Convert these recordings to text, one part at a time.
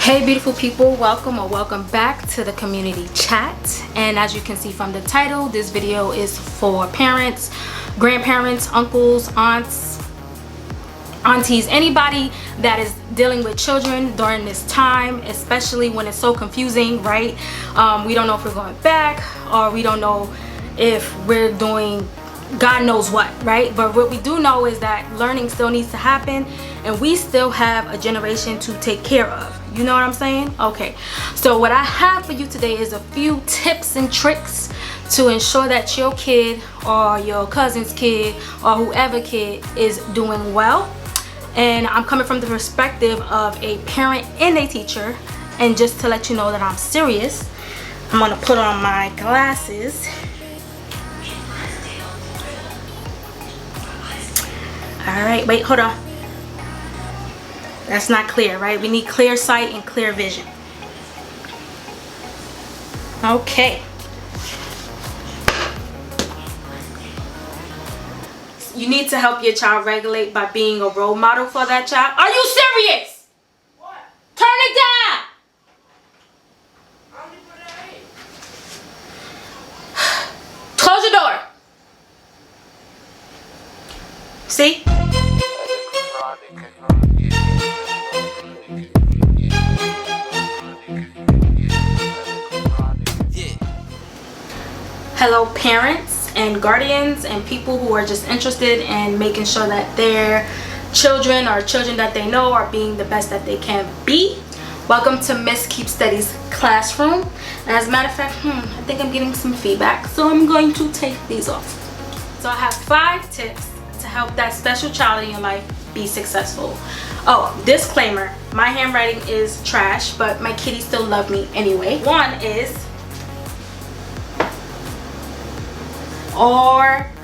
Hey beautiful people, welcome or welcome back to the community chat. And as you can see from the title, this video is for parents, grandparents, uncles, aunts, aunties, anybody that is dealing with children during this time, especially when it's so confusing, right? We don't know if we're going back, or we don't know if we're doing God knows what, right? But what we do know is that learning still needs to happen, and we still have a generation to take care of. You know what I'm saying? Okay, so what I have for you today is a few tips and tricks to ensure that your kid or your cousin's kid or whoever kid is doing well. And I'm coming from the perspective of a parent and a teacher. And just to let you know that I'm serious, I'm gonna put on my glasses. All right, wait, hold on. That's not clear, right? We need clear sight and clear vision. Okay. You need to help your child regulate by being a role model for that child. Are you serious? What? Turn it down. I'll leave it at 8. Close your door. See? Hello parents and guardians and people who are just interested in making sure that their children or children that they know are being the best that they can be. Welcome to Miss Keep Steady's classroom. And as a matter of fact, I think I'm getting some feedback, so I'm going to take these off. So I have 5 tips to help that special child in your life be successful. Oh, disclaimer, my handwriting is trash, but my kitties still love me anyway. One is organized.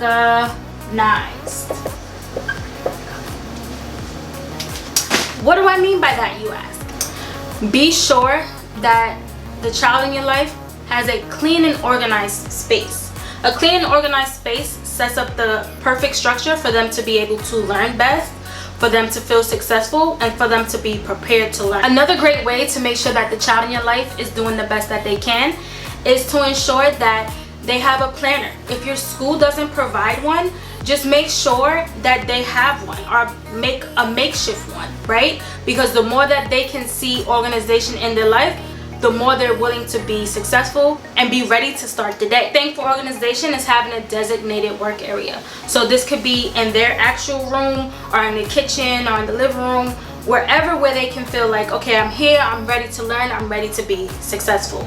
What do I mean by that, you ask? Be sure that the child in your life has a clean and organized space. A clean and organized space sets up the perfect structure for them to be able to learn best, for them to feel successful, and for them to be prepared to learn. Another great way to make sure that the child in your life is doing the best that they can is to ensure that they have a planner. If your school doesn't provide one, just make sure that they have one, or make a makeshift one, right? Because the more that they can see organization in their life, the more they're willing to be successful and be ready to start the day. Thing for organization is having a designated work area. So this could be in their actual room, or in the kitchen, or in the living room, wherever where they can feel like, okay, I'm here, I'm ready to learn, I'm ready to be successful.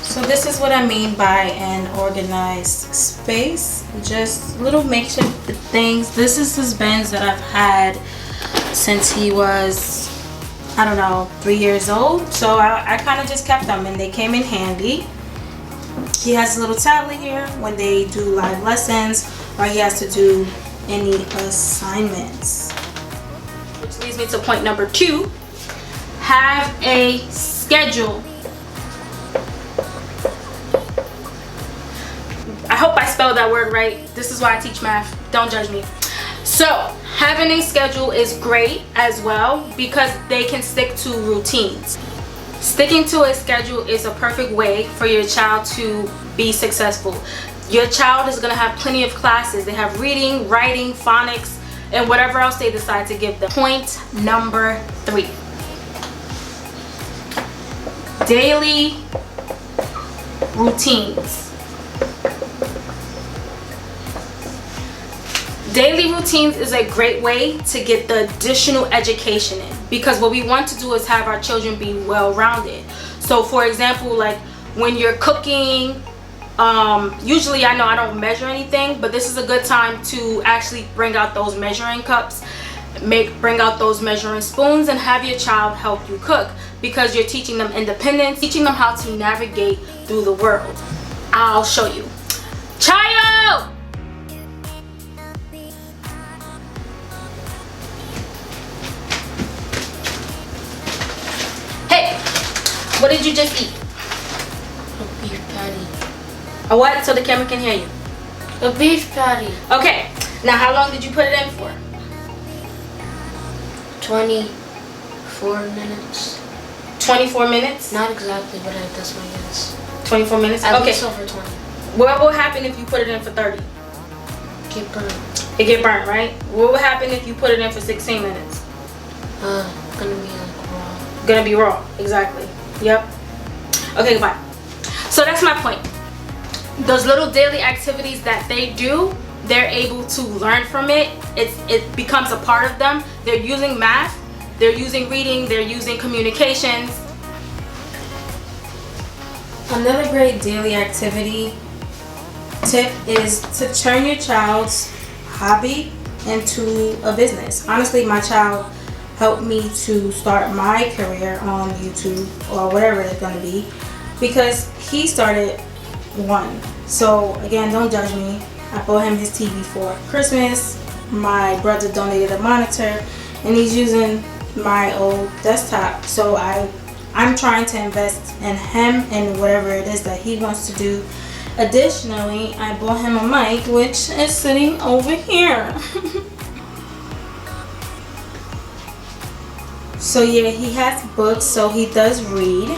So this is what I mean by an organized space. Just little makeshift things. This is his Benz that I've had since he was, I don't know, 3 years old. So I kind of just kept them, and they came in handy. He has a little tablet here when they do live lessons, or he has to do any assignments. Which leads me to point number 2. Have a schedule. I hope I spelled that word right. This is why I teach math. Don't judge me. So having a schedule is great as well, because they can stick to routines. Sticking to a schedule is a perfect way for your child to be successful. Your child is going to have plenty of classes. They have reading, writing, phonics, and whatever else they decide to give them. Point number 3. Daily routines. Daily routines is a great way to get the additional education in, because what we want to do is have our children be well-rounded. So for example, like when you're cooking, usually I know I don't measure anything, but this is a good time to actually bring out those measuring cups, bring out those measuring spoons, and have your child help you cook, because you're teaching them independence, teaching them how to navigate through the world. I'll show you. Chayo! What did you just eat? A beef patty. A what? So the camera can hear you. A beef patty. Okay. Now how long did you put it in for? 20 24 minutes. 24 minutes? Not exactly, but that's my guess. 24 minutes? At Okay. least over 20. What will happen if you put it in for 30? Get burned. It get burnt, right? What will happen if you put it in for 16 minutes? Gonna be like raw. Gonna be raw, exactly. Yep. Okay, goodbye. So that's my point. Those little daily activities that they do, they're able to learn from it. It becomes a part of them. They're using math, they're using reading, they're using communications. Another great daily activity tip is to turn your child's hobby into a business. Honestly, my child helped me to start my career on YouTube or whatever it's going to be, because he started one. So again, don't judge me. I bought him his TV for Christmas. My brother donated a monitor and he's using my old desktop. So I'm trying to invest in him and whatever it is that he wants to do. Additionally, I bought him a mic, which is sitting over here. So yeah, he has books, so he does read.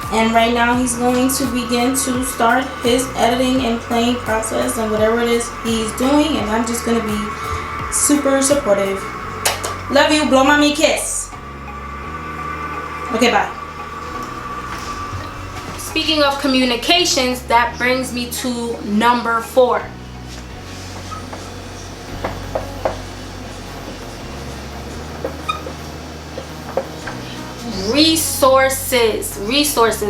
And right now he's going to begin to start his editing and playing process and whatever it is he's doing, and I'm just going to be super supportive. Love you, blow mommy kiss. Okay, bye. Speaking of communications, that brings me to number 4. Resources.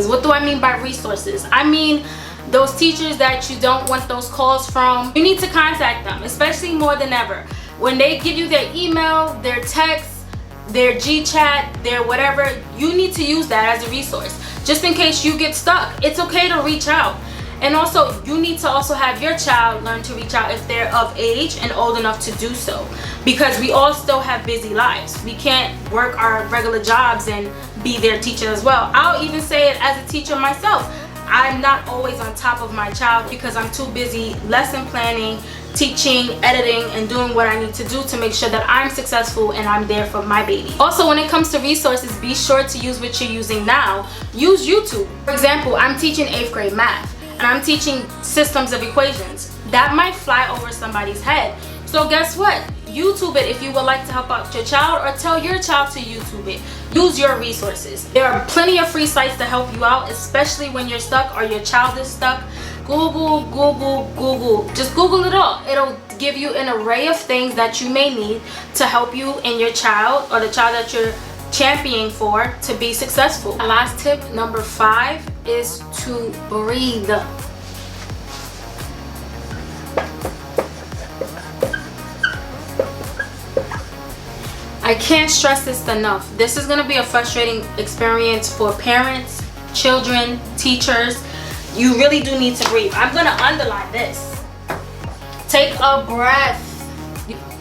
What do I mean by resources? I mean those teachers that you don't want those calls from. You need to contact them, especially more than ever. When they give you their email, their text, their GChat, their whatever, you need to use that as a resource. Just in case you get stuck, it's okay to reach out. And also, you need to also have your child learn to reach out if they're of age and old enough to do so. Because we all still have busy lives. We can't work our regular jobs and be their teacher as well. I'll even say it as a teacher myself. I'm not always on top of my child because I'm too busy lesson planning, teaching, editing, and doing what I need to do to make sure that I'm successful and I'm there for my baby. Also, when it comes to resources, be sure to use what you're using now. Use YouTube. For example, I'm teaching 8th grade math and I'm teaching systems of equations. That might fly over somebody's head. So guess what? YouTube it if you would like to help out your child, or tell your child to YouTube it. Use your resources. There are plenty of free sites to help you out, especially when you're stuck or your child is stuck. Google. Just Google it all. It'll give you an array of things that you may need to help you and your child, or the child that you're championing for, to be successful. Last tip, number 5, is to breathe. I can't stress this enough. This is going to be a frustrating experience for parents, children, teachers. You really do need to breathe. I'm going to underline this. Take a breath.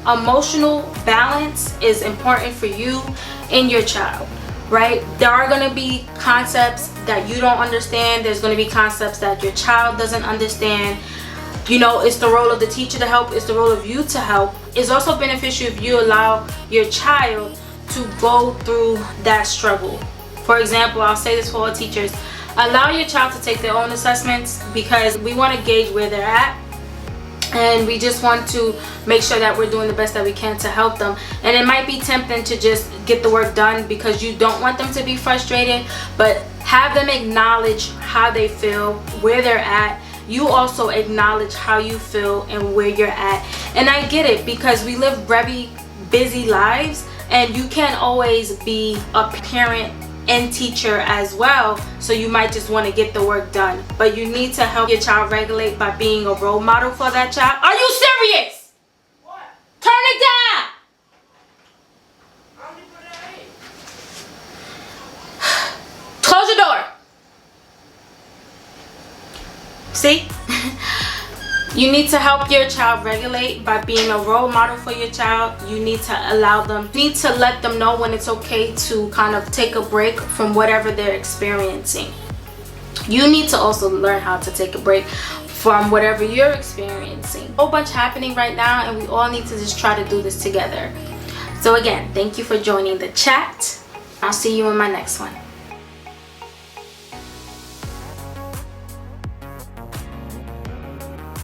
Emotional balance is important for you and your child, right? There are going to be concepts that you don't understand. There's going to be concepts that your child doesn't understand. You know, it's the role of the teacher to help. It's the role of you to help. It's also beneficial if you allow your child to go through that struggle. For example, I'll say this for all teachers. Allow your child to take their own assessments, because we want to gauge where they're at. And we just want to make sure that we're doing the best that we can to help them. And it might be tempting to just get the work done because you don't want them to be frustrated. But have them acknowledge how they feel, where they're at. You also acknowledge how you feel and where you're at. And I get it, because we live very busy lives and you can't always be a parent and teacher as well. So you might just want to get the work done. But you need to help your child regulate by being a role model for that child. Are you serious? What? Turn it down. Close your door. See? You need to help your child regulate by being a role model for your child. You need to allow them, you need to let them know when it's okay to kind of take a break from whatever they're experiencing. You need to also learn how to take a break from whatever you're experiencing. A whole bunch happening right now, and we all need to just try to do this together. So again, thank you for joining the chat. I'll see you in my next one.